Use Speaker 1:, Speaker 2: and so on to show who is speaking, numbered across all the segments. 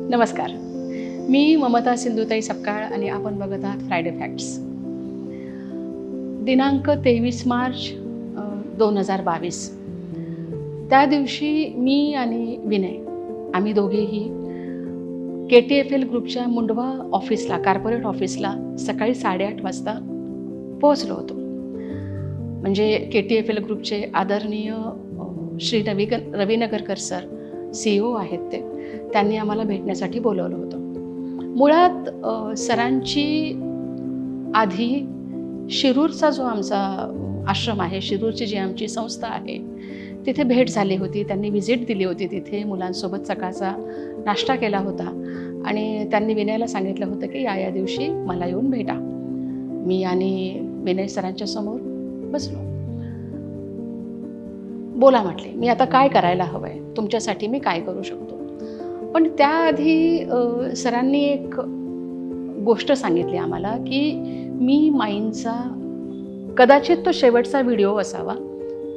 Speaker 1: नमस्कार. मी ममता सिंधुताई सपकाळ आणि आपण बघत आहात फ्रायडे फॅक्ट्स. दिनांक 23 मार्च 2022. त्या दिवशी मी आणि विनय आम्ही दोघेही KTFL ग्रुपच्या मुंडवा ऑफिसला, कॉर्पोरेट ऑफिसला सकाळी 8:30 वाजता पोहोचलो होतो. म्हणजे KTFL ग्रुपचे आदरणीय श्री रविनगरकर सर CEO आहेत त्यांनी आम्हाला भेटण्यासाठी बोलवलं होतं. मुळात सरांची आधी शिरूरचा जो आमचा आश्रम आहे, शिरूरची जी आमची संस्था आहे, तिथे भेट झाली होती. त्यांनी व्हिजिट दिली होती. तिथे मुलांसोबत सकाळचा नाश्ता केला होता आणि त्यांनी विनयला सांगितलं होतं की या दिवशी मला येऊन भेटा. मी आणि विनय सरांच्या समोर बसलो. बोला म्हटले, मी आता काय करायला हवं आहे, तुमच्यासाठी मी काय करू शकतो. पण त्याआधी सरांनी एक गोष्ट सांगितली आम्हाला की मी माईंचा कदाचित तो शेवटचा व्हिडिओ असावा,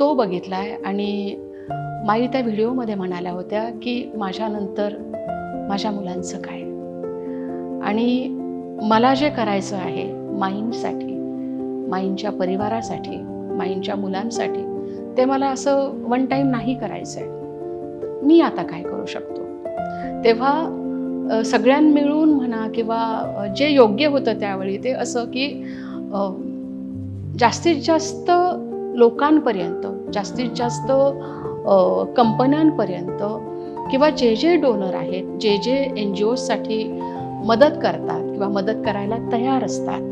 Speaker 1: तो बघितला आहे आणि माई त्या व्हिडिओमध्ये म्हणाल्या होत्या की माझ्यानंतर माझ्या मुलांचं काय, आणि मला जे करायचं आहे माईंसाठी, माईंच्या परिवारासाठी, माईंच्या मुलांसाठी, ते मला असं वन टाईम नाही करायचं आहे. मी आता काय करू शकतो. तेव्हा सगळ्यां मिळून म्हणा किंवा जे योग्य होतं त्यावेळी ते असं की जास्तीत जास्त लोकांपर्यंत, जास्तीत जास्त कंपन्यांपर्यंत किंवा जे डोनर आहेत, जे NGOसाठी मदत करतात किंवा मदत करायला तयार असतात,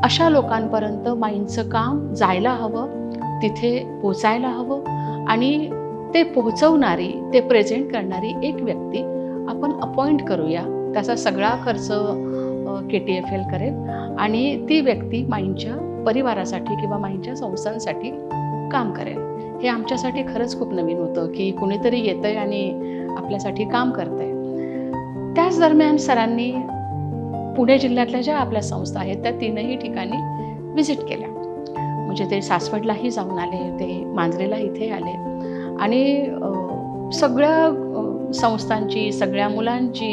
Speaker 1: अशा लोकांपर्यंत माईंचं काम जायला हवं, तिथे पोचायला हवं आणि ते पोहोचवणारी, ते प्रेझेंट करणारी एक व्यक्ती आपण अपॉइंट करूया. त्याचा सगळा खर्च KTFL करेल आणि ती व्यक्ती माईंच्या परिवारासाठी किंवा माईंच्या संस्थांसाठी काम करेल. हे आमच्यासाठी खरंच खूप नवीन होतं की कुणीतरी येतंय आणि आपल्यासाठी काम करतंय. त्याच दरम्यान सरांनी पुणे जिल्ह्यातल्या ज्या आपल्या संस्था आहेत त्या 3ही ठिकाणी व्हिजिट केल्या. म्हणजे ते सासवडलाही जाऊन आले, ते मांजरेला इथे आले आणि सगळ्या संस्थांची, सगळ्या मुलांची,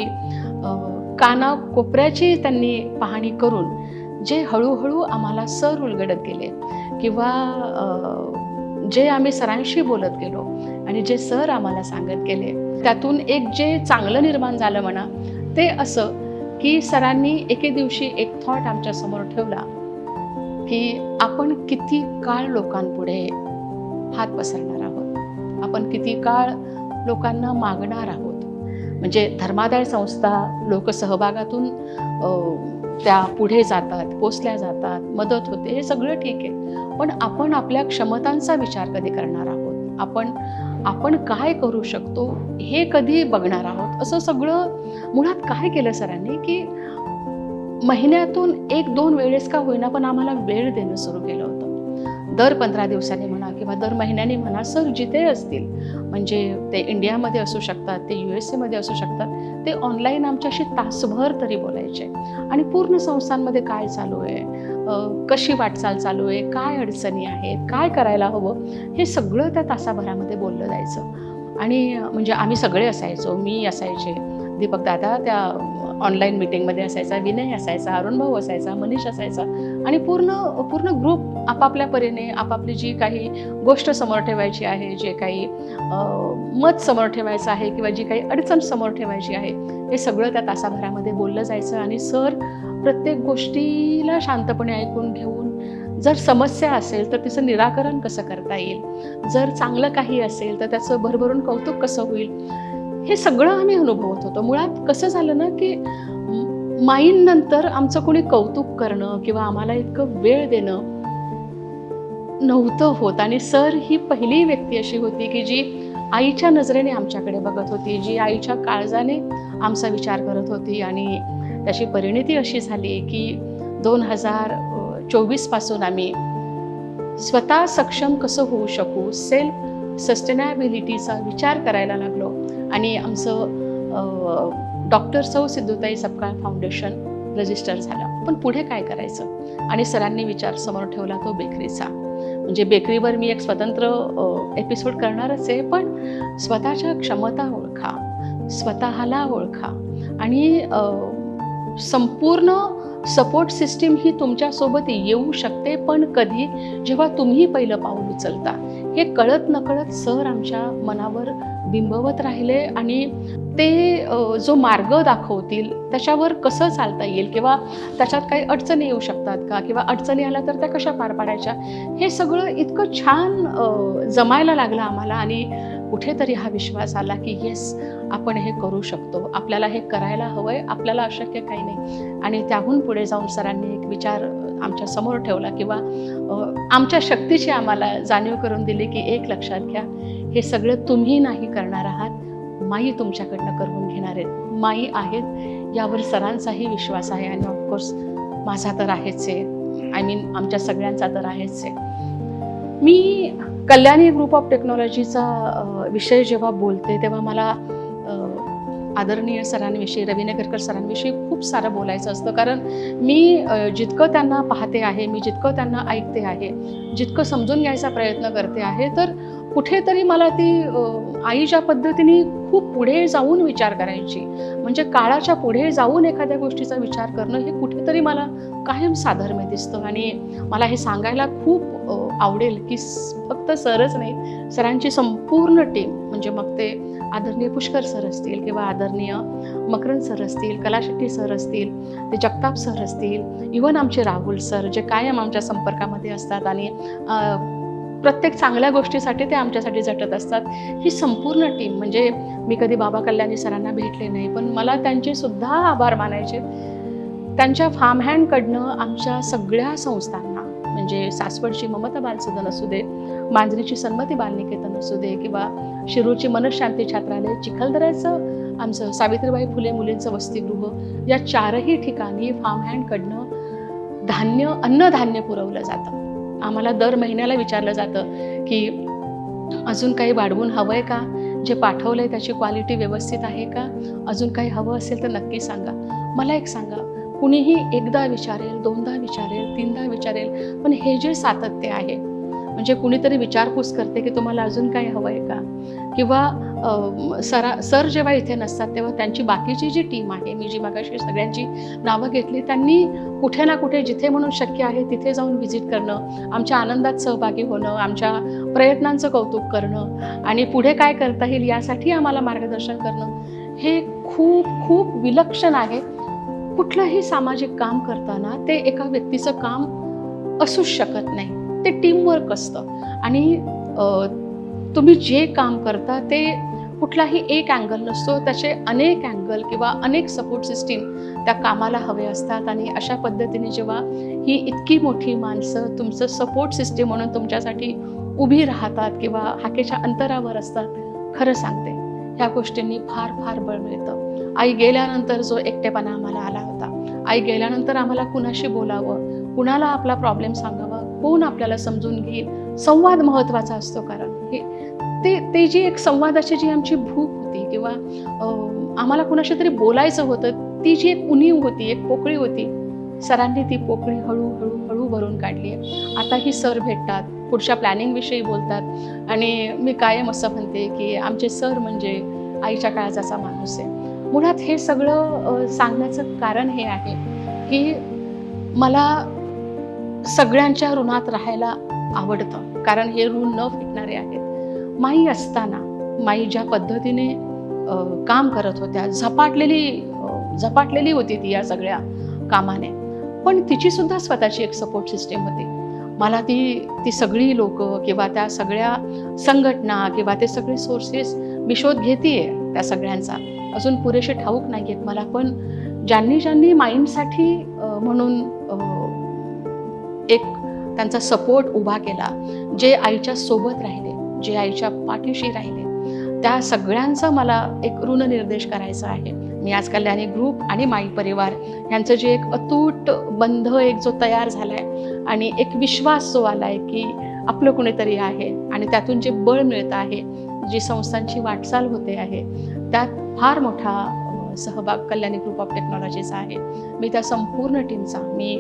Speaker 1: कानाकोपऱ्याची त्यांनी पाहणी करून जे हळूहळू आम्हाला सर उलगडत गेले किंवा जे आम्ही सरांशी बोलत गेलो आणि जे सर आम्हाला सांगत गेले, त्यातून एक जे चांगलं निर्माण झालं म्हणा, ते असं की सरांनी एके दिवशी एक थॉट आमच्यासमोर ठेवला की आपण किती काळ लोकांपुढे हात पसरणार आहोत, आपण किती काळ लोकांना मागणार आहोत. म्हणजे धर्मादाय संस्था लोकसहभागातून त्या पुढे जातात, पोचल्या जातात, मदत होते, हे सगळं ठीक आहे. पण आपण आपल्या क्षमतांचा विचार कधी करणार आहोत, आपण काय करू शकतो हे कधी बघणार आहोत. असं सगळं मुळात काय केलं सरांनी की महिन्यातून 1-2 वेळेस का होईना पण आम्हाला वेळ देणं सुरू केलं होतं. दर 15 दिवसांनी म्हणा किंवा दर महिन्याने म्हणा, सर जिथे असतील, म्हणजे ते इंडियामध्ये असू शकतात, ते USA मध्ये असू शकतात, ते ऑनलाईन आमच्याशी तासभर तरी बोलायचे आणि पूर्ण संस्थांमध्ये काय चालू आहे, कशी वाटचाल चालू आहे, काय अडचणी आहेत, काय करायला हवं, हे सगळं त्या तासाभरामध्ये बोललं जायचं. आणि म्हणजे आम्ही सगळे असायचो, मी असायचे, दीपक दादा त्या ऑनलाईन मीटिंगमध्ये असायचा, विनय असायचा, अरुण भाऊ असायचा, मनीष असायचा आणि पूर्ण ग्रुप आपापल्या परीने आपापली जी काही गोष्ट समोर ठेवायची आहे, जे काही मत समोर ठेवायचं आहे किंवा जी काही अडचण समोर ठेवायची आहे, हे सगळं त्या तासाभरामध्ये बोललं जायचं. आणि सर प्रत्येक गोष्टीला शांतपणे ऐकून घेऊन, जर समस्या असेल तर तिचं निराकरण कसं करता येईल, जर चांगलं काही असेल तर त्याचं भरभरून कौतुक कसं होईल, हे सगळं आम्ही अनुभवत होतो. मुळात कसं झालं ना की माईंनंतर आमचं कोणी कौतुक करणं किंवा आम्हाला इतकं वेळ देणं नव्हतं होत. आणि सर ही पहिली व्यक्ती अशी होती की जी आईच्या नजरेने आमच्याकडे बघत होती, जी आईच्या काळजाने आमचा विचार करत होती. आणि त्याची परिणिती अशी झाली की 2024 पासून आम्ही स्वतः सक्षम कसं होऊ शकू, सेल्फ सस्टेनेबिलिटीचा विचार करायला लागलो. आणि आमचं डॉक्टर सौ सिद्धूताई सपकाळ फाउंडेशन रजिस्टर झालं. पण पुढे काय करायचं? आणि सरांनी विचार समोर ठेवला तो बेकरीचा. म्हणजे बेकरीवर मी एक स्वतंत्र एपिसोड करणारच आहे, पण स्वतःच्या क्षमता ओळखा, स्वतःला ओळखा. आणि संपूर्ण सपोर्ट सिस्टीम ही तुमच्यासोबत येऊ शकते, पण कधी? जेव्हा तुम्ही पहिलं पाऊल उचलता. हे कळत नकळत सर आमच्या मनावर बिंबवत राहिले. आणि ते जो मार्ग दाखवतील त्याच्यावर कसं चालता येईल, किंवा त्याच्यात काही अडचणी येऊ शकतात का, किंवा अडचणी आल्या तर त्या कशा पार पाडायच्या, हे सगळं इतकं छान जमायला लागलं आम्हाला. आणि कुठेतरी हा विश्वास आला की येस, आपण हे करू शकतो, आपल्याला हे करायला हवंय, आपल्याला अशक्य काही नाही. आणि त्याहून पुढे जाऊन सरांनी एक विचार आमच्या समोर ठेवला, किंवा आमच्या शक्तीची आम्हाला जाणीव करून दिली की एक लक्षात घ्या, हे सगळं तुम्ही नाही करणार आहात, माई तुमच्याकडनं करून घेणार आहेत. माई आहेत यावर सरांचाही विश्वास आहे, आणि ऑफकोर्स माझा तर आहेच आहे, आय मीन आमच्या सगळ्यांचा तर आहेच आहे. मी कल्याणी ग्रुप ऑफ टेक्नॉलॉजीचा विषय जेव्हा बोलते तेव्हा मला आदरणीय सरांविषयी, रविनगरकर सरांविषयी खूप सारं बोलायचं असतं. कारण मी जितकं त्यांना पाहते आहे, मी जितकं त्यांना ऐकते आहे, जितकं समजून घ्यायचा प्रयत्न करते आहे, तर कुठेतरी मला ती आई ज्या पद्धतीने खूप पुढे जाऊन विचार करायची, म्हणजे काळाच्या पुढे जाऊन एखाद्या गोष्टीचा विचार करणं, हे कुठेतरी मला कायम साधर्म्य दिसतं. आणि मला हे सांगायला खूप आवडेल की फक्त सरच नाही, सरांची संपूर्ण टीम, म्हणजे मग ते आदरणीय पुष्कर सर असतील, किंवा आदरणीय मकरंद सर असतील, कला शेट्टी सर असतील, ते जगताप सर असतील, इव्हन आमचे राहुल सर जे कायम आमच्या संपर्कामध्ये असतात, आणि प्रत्येक चांगल्या गोष्टीसाठी ते आमच्यासाठी झटत असतात. ही संपूर्ण टीम, म्हणजे मी कधी बाबा कल्याणी सरांना भेटले नाही, पण मला त्यांचे सुद्धा आभार मानायचे. त्यांच्या फार्म हँडकडनं आमच्या सगळ्या संस्थांना, म्हणजे सासवडची ममता बालसदन असू दे, मांजरीची सन्मती बालनिकेतन असू दे, किंवा शिरूरची मनशांती छात्रालय, चिखलदऱ्याचं आमचं सावित्रीबाई फुले मुलींचं वसतिगृह, या चारही ठिकाणी फार्म हँडकडनं अन्नधान्य पुरवलं जातं. आम्हाला दर महिन्याला विचारलं जातं की अजून काही वाढवून हवं आहे का, जे पाठवलं आहे त्याची क्वालिटी व्यवस्थित आहे का, अजून काही हवं असेल तर नक्की सांगा. मला एक सांगा, कुणीही एकदा विचारेल, दोनदा विचारेल, तीनदा विचारेल, पण हे जे सातत्य आहे, म्हणजे कुणीतरी विचारपूस करते की तुम्हाला अजून काही हवं आहे का, किंवा सर जेव्हा इथे नसतात तेव्हा त्यांची बाकीची जी टीम आहे, मी जी मगाशी सगळ्यांची नावं घेतली, त्यांनी कुठे ना कुठे जिथे म्हणून शक्य आहे तिथे जाऊन व्हिजिट करणं, आमच्या आनंदात सहभागी होणं, आमच्या प्रयत्नांचं कौतुक करणं, आणि पुढे काय करता येईल यासाठी आम्हाला मार्गदर्शन करणं, हे खूप खूप विलक्षण आहे. कुठलंही सामाजिक काम करताना ते एका व्यक्तीचं काम असूच शकत नाही, ते टीमवर्क असतं. आणि तुम्ही जे काम करता ते कुठलाही एक अँगल नसतो, त्याचे अनेक अँगल किंवा अनेक सपोर्ट सिस्टीम त्या कामाला हवे असतात. आणि अशा पद्धतीने जेव्हा ही इतकी मोठी माणसं तुमचं सपोर्ट सिस्टीम म्हणून तुमच्यासाठी उभी राहतात किंवा हाकेच्या अंतरावर असतात, खरं सांगते ह्या गोष्टींनी फार फार बळ मिळतं. आई गेल्यानंतर जो एकटेपणा आम्हाला आला होता, आई गेल्यानंतर आम्हाला कुणाशी बोलावं, कुणाला आपला प्रॉब्लेम सांगावा, कोण आपल्याला समजून घेईल, संवाद महत्त्वाचा असतो. कारण ते जी एक संवादाची जी आमची भूक होती, किंवा आम्हाला कुणाशी तरी बोलायचं होतं, ती जी एक उणीव होती, एक पोकळी होती, सरांनी ती पोकळी हळूहळू भरून काढली आहे. आता ही सर भेटतात, पुढच्या प्लॅनिंगविषयी बोलतात, आणि मी कायम असं म्हणते की आमचे सर म्हणजे आईच्या काळजाचा माणूस आहे. मुळात हे सगळं सांगण्याचं कारण हे आहे की मला सगळ्यांच्या ऋणात राहायला आवडतं, कारण हे ऋण न फिटणारे आहेत. माई असताना, माई ज्या पद्धतीने काम करत होत्या, झपाटलेली होती ती या सगळ्या कामाने, पण तिची सुद्धा स्वतःची एक सपोर्ट सिस्टीम होती. मला ती सगळी लोक किंवा त्या सगळ्या संघटना किंवा ते सगळे सोर्सेस मी शोध घेतेय त्या सगळ्यांचा, अजून पुरेसे ठाऊक नाही आहेत मला, पण ज्यांनी ज्यांनी माइंडसाठी म्हणून एक त्यांचा सपोर्ट उभा केला, जे आईच्या सोबत राहिले, जे आईच्या पाठीशी राहिले, त्या सगळ्यांचा मला एक ऋणनिर्देश करायचा आहे. मी आज कल्याणी ग्रुप आणि माई परिवार यांचं जे एक अतूट बंध एक जो तयार झाला आहे आणि एक विश्वास जो आला आहे की आपलं कुणीतरी आहे आणि त्यातून जे बळ मिळतं आहे, जी संस्थांची वाटचाल होते आहे, त्यात फार मोठा सहभाग कल्याणी ग्रुप ऑफ टेक्नॉलॉजीचा आहे. मी त्या संपूर्ण टीमचा, मी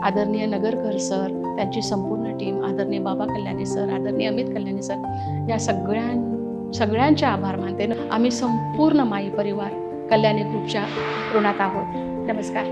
Speaker 1: आदरणीय नगरकर सर, त्यांची संपूर्ण टीम, आदरणीय बाबा कल्याणी सर, आदरणीय अमित कल्याणी सर, या सगळ्यांचे आभार मानते. आम्ही संपूर्ण माई परिवार कल्याणी ग्रुपच्या ऋणात आहोत. नमस्कार.